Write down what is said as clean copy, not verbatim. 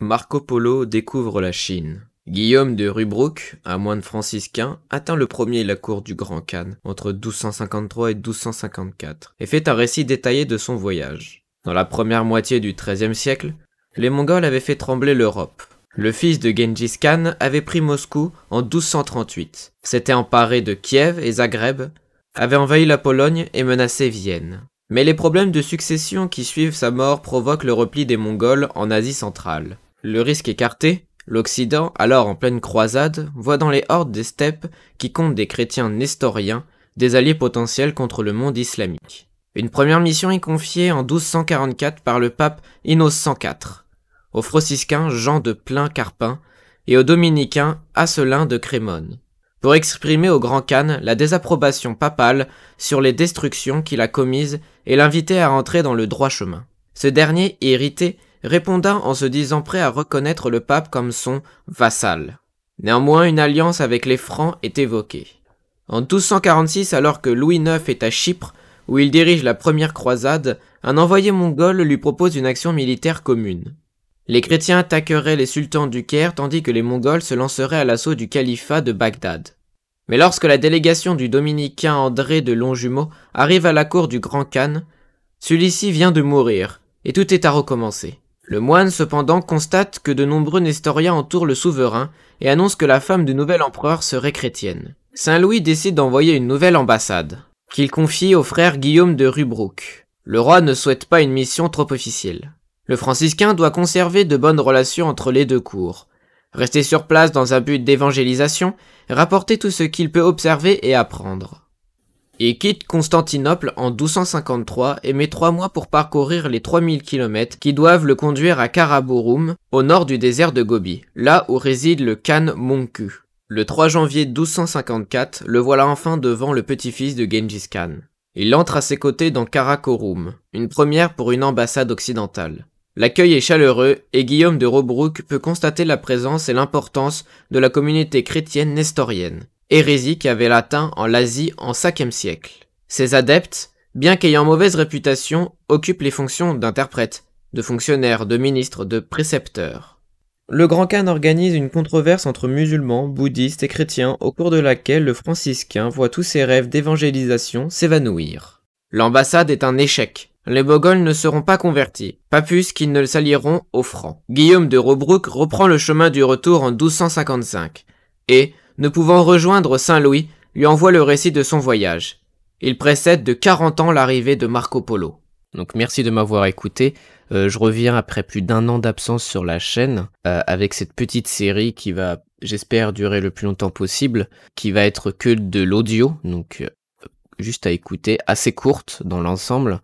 Marco Polo découvre la Chine. Guillaume de Rubruck, un moine franciscain, atteint le premier la cour du Grand Khan entre 1253 et 1254 et fait un récit détaillé de son voyage. Dans la première moitié du XIIIe siècle, les Mongols avaient fait trembler l'Europe. Le fils de Gengis Khan avait pris Moscou en 1238, s'était emparé de Kiev et Zagreb, avait envahi la Pologne et menacé Vienne. Mais les problèmes de succession qui suivent sa mort provoquent le repli des Mongols en Asie centrale. Le risque écarté, l'Occident, alors en pleine croisade, voit dans les hordes des steppes, qui comptent des chrétiens nestoriens, des alliés potentiels contre le monde islamique. Une première mission est confiée en 1244 par le pape Innocent IV, au franciscain Jean de Plain-Carpin et au dominicain Asselin de Crémone, pour exprimer au Grand Khan la désapprobation papale sur les destructions qu'il a commises et l'inviter à rentrer dans le droit chemin. Ce dernier, irrité, répondant en se disant prêt à reconnaître le pape comme son vassal. Néanmoins, une alliance avec les Francs est évoquée. En 1246, alors que Louis IX est à Chypre, où il dirige la première croisade, un envoyé mongol lui propose une action militaire commune. Les chrétiens attaqueraient les sultans du Caire tandis que les Mongols se lanceraient à l'assaut du califat de Bagdad. Mais lorsque la délégation du dominicain André de Longjumeau arrive à la cour du Grand Khan, celui-ci vient de mourir, et tout est à recommencer. Le moine cependant constate que de nombreux nestoriens entourent le souverain et annonce que la femme du nouvel empereur serait chrétienne. Saint Louis décide d'envoyer une nouvelle ambassade, qu'il confie au frère Guillaume de Rubruck. Le roi ne souhaite pas une mission trop officielle. Le franciscain doit conserver de bonnes relations entre les deux cours, rester sur place dans un but d'évangélisation, rapporter tout ce qu'il peut observer et apprendre. Il quitte Constantinople en 1253 et met 3 mois pour parcourir les 3000 km qui doivent le conduire à Karakorum, au nord du désert de Gobi, là où réside le Khan Mongku. Le 3 janvier 1254, le voilà enfin devant le petit-fils de Gengis Khan. Il entre à ses côtés dans Karakorum, une première pour une ambassade occidentale. L'accueil est chaleureux et Guillaume de Rubruck peut constater la présence et l'importance de la communauté chrétienne nestorienne, hérésie qui avait atteint en l'Asie en 5e siècle. Ces adeptes, bien qu'ayant mauvaise réputation, occupent les fonctions d'interprètes, de fonctionnaires, de ministres, de précepteurs. Le Grand Khan organise une controverse entre musulmans, bouddhistes et chrétiens au cours de laquelle le franciscain voit tous ses rêves d'évangélisation s'évanouir. L'ambassade est un échec. Les Mongols ne seront pas convertis, pas plus qu'ils ne s'allieront aux Francs. Guillaume de Rubruck reprend le chemin du retour en 1255 et, ne pouvant rejoindre Saint-Louis, lui envoie le récit de son voyage. Il précède de 40 ans l'arrivée de Marco Polo. Donc merci de m'avoir écouté. Je reviens après plus d'1 an d'absence sur la chaîne avec cette petite série qui va, j'espère, durer le plus longtemps possible, qui va être que de l'audio, donc juste à écouter, assez courte dans l'ensemble.